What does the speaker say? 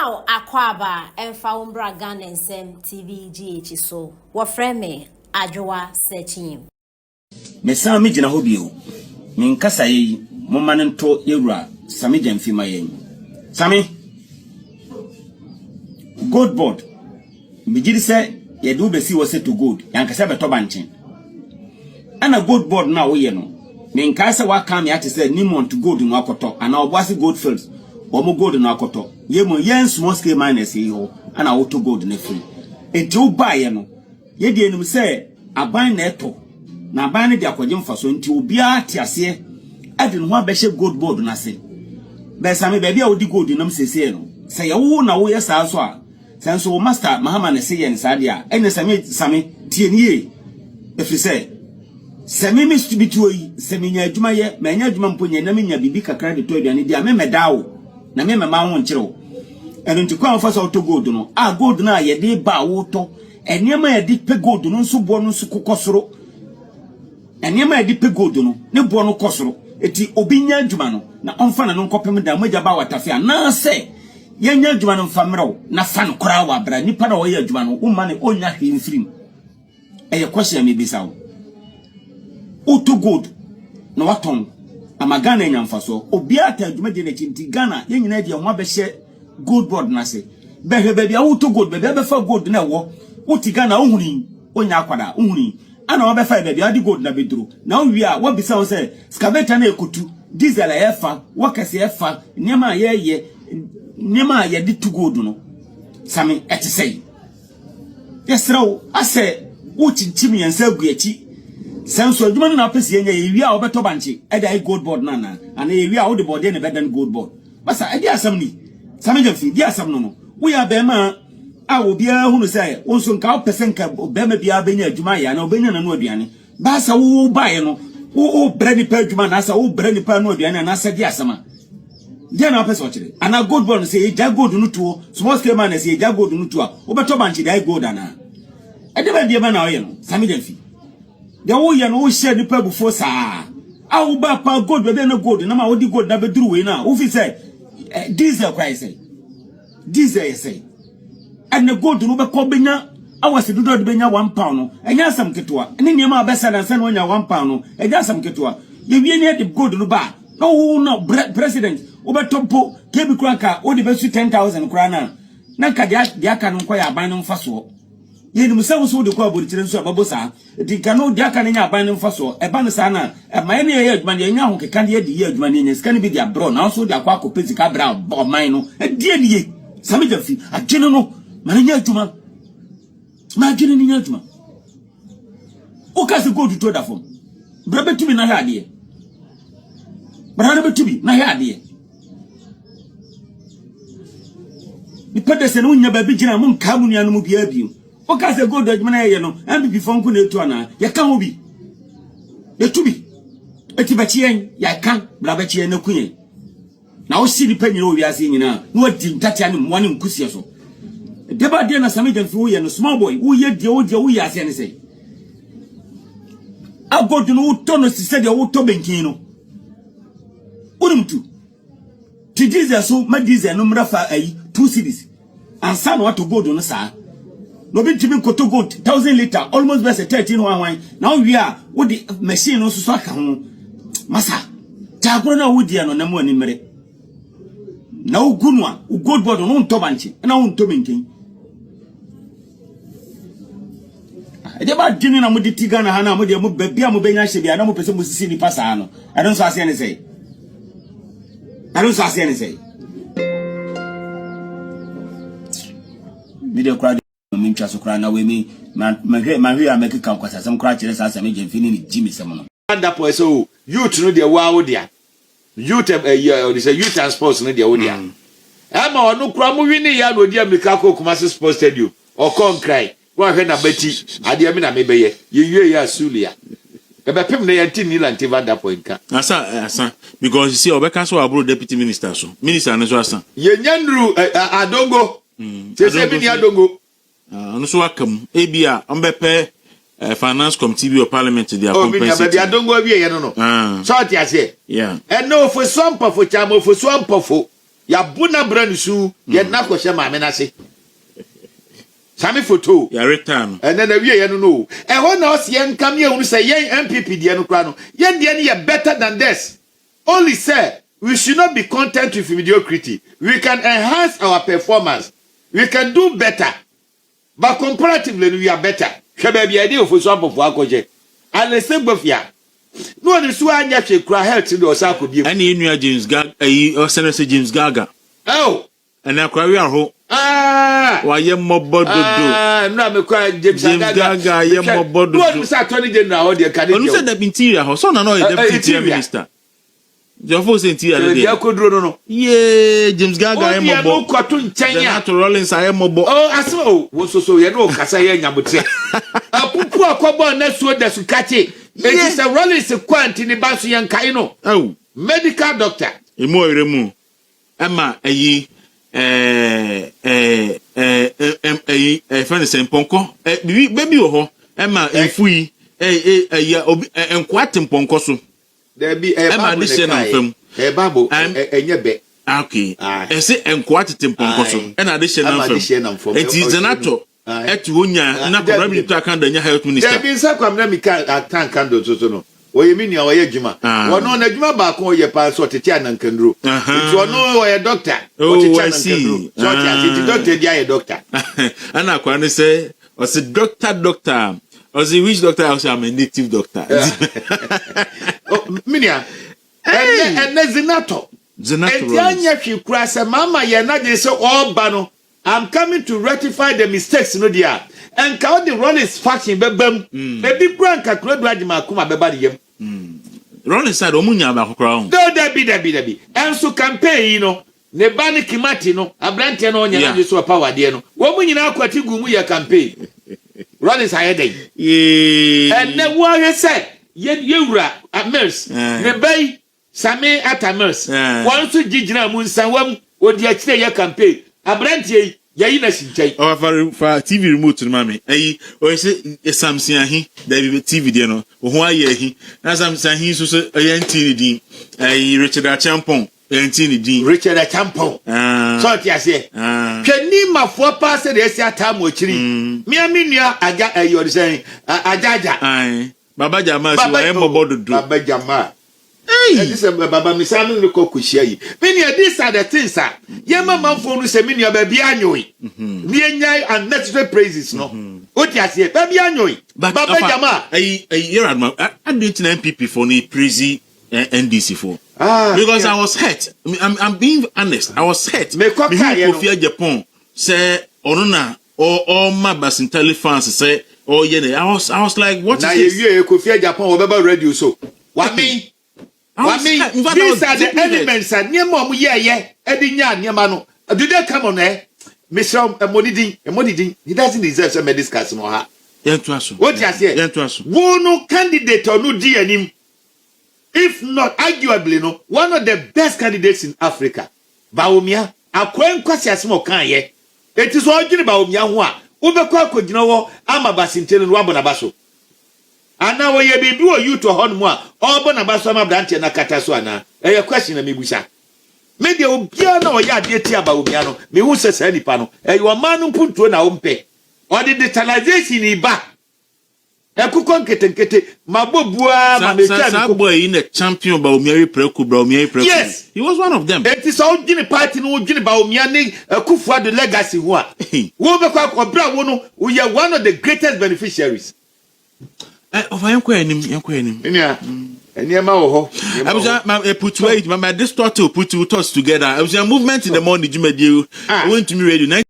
Now, Akwadaa and Faumbra Gun and Sam TV GH so. What friend me, Aboa searching. Me Sammy jina hobio. Me nkasa yi momma ne nto yewura Sammy Gyamfi mayen. Sammy gold board. Me gidi se ye do besi wo set to gold. Yankasa beto banchen. Ana gold board na wo ye no. Me nkasa wa kam ya te se nimont gold no akoto ana obwase gold fields. Omo gold no akoto. Ye mo yen small scale miners yi ho ana auto gold na free. Enti wo ba ye no. Ye die enum se aban na eto. Na aban ne de akwaje mfaso nti obi atiase Aden ho abehye gold board na se. Be Sammy baby a odi gold nam sese no. Se ye wo na wo ye saa so a. Senso master Mahama ne se ye ne saa de a. Ene Sammy tie nie. Efri se Sammy mi stu bituo yi, Sammy nya adwuma ye, ma nya adwuma mpo nya na me nya bibi kakra de to aduane de a me medawo. Na me mema ho nkire wo. Eno nti kwa mfa so to gold no. A gold na ye de ba wo to. Enema ye de pe gold no nso bo no nso kokosoro. Enema ye de pe gold no, ne bo no kosoro. Eti obinya adwuma no na onfa na no nkopem da magya ba watafia na se yenya adwuma no mfamrew na fa no kora wa bra nipa na wo ye adwuma no umma ne onya hwe mfirim eye kwahye me bisa wo utu good na waton amagana enya mfaso obi ata adwuma de na chinti Ghana yenyina de ho abehye gold board na se behwe bebia utu good bebia be fa gold na wo uti Ghana ohuni onya Akwadaa ohuni ana wa be fa bebia di gold na beduro na wi a wa bisa wo se excavator na ekotu diesel efa wakase efa nyema ye nyema ye di to gold no Sammy etesei yesrawo ase wo chinchim yensa guachi senso adwuma na pese yenya ye wi a obeto banche e dai gold board na ana ye wi a wo de board na bedan gold board basa e di asam ni Sammy Gyamfi di asam no wo ya be ma a obia hunu say wonso nka opesen ka obema bia benya adwuma ya na obenya na no aduane basa wo bae no wo brani pa adwuma na asa wo brani pa no aduane na asa di asama dia na opese ochire ana gold board say ja gold no tuo small scale man say ja gold no tuo obeto banche dai gold ana e de ba die ba na oye no Sammy Gyamfi de wo ye no wo share ni pa bufo saa a wo ba pa gold be na gold na ma wo di gold na be duru we na wo fi say diesel kwai say diesel say and the gold no be ko benya awase dodo de benya 1 pound no enya asam ketewa ne niam abesa na nsa no nya 1 pound no enya asam ketewa ye wie ne de gold no ba no president obetompo kebi kranka o de besu 10,000 krana na ka de aka no kwa ya aban no mfaso ye ni musa wo de kwa aboditire nso ababosa di ka no de aka no nya aban no mfaso e ba no sa na ma ye ne ye adwuma de nya ho keka de ye adwuma ne nya sika ne bi de abro na so de akwa akopezi ka bra bo man no e de ne ye Sammy Gyamfi agene no Manya juma. Ma gini ni juma. O ka se go to da fom. Bra betumi na hade. Bra betumi na hade. Ni pede se no nya ba bi gina mun ka mu nua no mu bia bi. O ka se go do juma na ye no. MPP fonku na etu ana. Ya ka ho bi. Etubi. Eti ba chien ya kan bra ba chien na kunye. Na o si ni panyiro wi ase nyina. No adi ntati ane mo ane nkusie so. Deba dia na Sammy Gyamfi wo ye no small boy wo ye die wo ye ase ne sei agodu no wo to no sise de wo to benkin no urumtu ti diesel so ma diesel no mrafa ayi 2 cedis ansa no wato gold no saa no bi timi koto gold 1000 liter almost be 13 1 na wo wi a wo di machine no so aka ho masa tagoro na wo die no na mo ani mere na wo gunu a gold board no nto banche na wo nto benkin ede ba dini na mudi tigana hana mudi mu bebia mu benya hye bia na mu pese mu sisi ni pasa no I don't so ase ne sei video crowd mi ntwa so kra na we mi mahwe a mekeka kwasa sam kra kire sa Sammy Gyamfi ni Jimmy sam no anda po so youth no de wa wo dia youth youth and sports no de wo dia ama onu kra mu wi ni ya no dia mika ko Kumasi Sports Stadium o kon cry wa hwe na beti ade mi na mebeye ye ya sulia ebe pem na yanti ni lanti vanda point ka asa because you see obeka so abro deputy minister so minister no so asa ye nyandru adongo se bi ni adongo no so akam ebia ombepe finance committee or parliament they are compensating bi adongo bi ye no so ati ase yeah and no for some for chamo for some for ya buna brand su ye na ko hye ma me na se Sammy photo ya return and then we ye no e ho na o se yen kam ye unu say yen MPP de no kra no yen de ye better than this only say we should not be content with mediocrity. We can enhance our performance. We can do better. But comparatively, we are better. Shababy idea for some of our coach. And the same of ya. No one is one yet cry health to the Osaka. Any in James Gaga, or Senator James Gaga. Oh, and now cry home. Why you mob do? No, me cry James Gaga, you mob do. What was Attorney General or the Academy? You said the interior house, son, no, the interior minister. Jofo senti ya de. Ya kodro no. Yeah, James Gaga e mobo. O ya no kwatu nchen ya. Natural Rollins aye mobo. Oh, aso wo so ye no kasa ye nyabote. Apupu akobo na suo da su kache. Eti se Rollins kwanti ni baso ye nkai no. Oh, medical doctor. Emo eremu. Ama ayi friend say mponko. Baby wo ho. Ama enfui ya enkwate mponko so. There be a Bible enye be. Okay. Ese enkwate temponko so. E na addition am from. It is an actor. Etu wonya na ko rabi to akanda nya health minister. There be say kwam na mi kan atan kando so no. Oye mi ni o ye djuma. Wono na djuma ba ko ye pa so tete anankandro. It wono o ye doctor. O tete anankandro. So tete doctor dia ye doctor. Ana kwa ne say o se doctor. Or the which doctor also am a native doctor. Oh, Minia. And Zinato. Mama, you're not just so all bano. I'm coming to rectify the mistakes, no dear. And count the Rollins faction, bebem. Baby Grant, I could ride my Kuma Babadi. Rollins said, Omunya about crown. No, there be. And so campaign, you know. Nebani Kimatino, a Brantiano, you so power, dear. Woman in our Quatigumu, your campaign. Rollins Aden. Yeah. And the warrior said, Yura at Mers. The bay, Sammy at a Mers. One to Gijina Moon Sawam, or the Achia campaign. A brandy, Yaina Sijay. Or for TV remote to mammy. Or say, Samson, he, there be TV dinner. Why ye? As I'm saying, he's so a Yantini, a Richard Champon. Richard a Champon. So I say, can you my 4 pass the Asia time which me I got a you're saying, Ajaja. Baba Jama, I am about to do. Baba Jama. This is Baba Misano Kokushi. Many of these are the things, sir. Yama Manfonu say, many of baby annually. Me and natural praises, no. What you say, baby annually. Baba Jama. A year and I didn't MPP for the crazy NDC for. Because I was hurt. I'm being honest. I was hurt. Me Kofi Japan say Onuna or my Basintali fans say oh yeah. I was like, what is this? Now Kofi Japan whatever radio so. What mean? These are the elements that near mom yeah. Edinya near mano. Do they come on there? Mr. Monidin. He doesn't deserve some discussion or her. What you say? One candidate or no DNM. If not, arguably, no, one of the best candidates in Africa. Baumia, a coin quasias more can ye. It is all Jimmy Baumia, Ubeko, you know, I'm a basintel and Wabonabaso. And now we be do you to Honmoa, or Bonabasama Branch and Akataswana. A question of Mibusha. Maybe Obiano or Yadia Baumiano, me who says any panel, and you are man who put to an ompe. Or the detalization in back. Boy in a champion about Mary Preku. Yes, he was one of them. It is all Guinea party no Guinea Baumiani, a Kufa the legacy. We are one of the greatest beneficiaries. Of I am quite put weight, my distorted put 2 thoughts together. I was a movement in the morning, I went to me radio.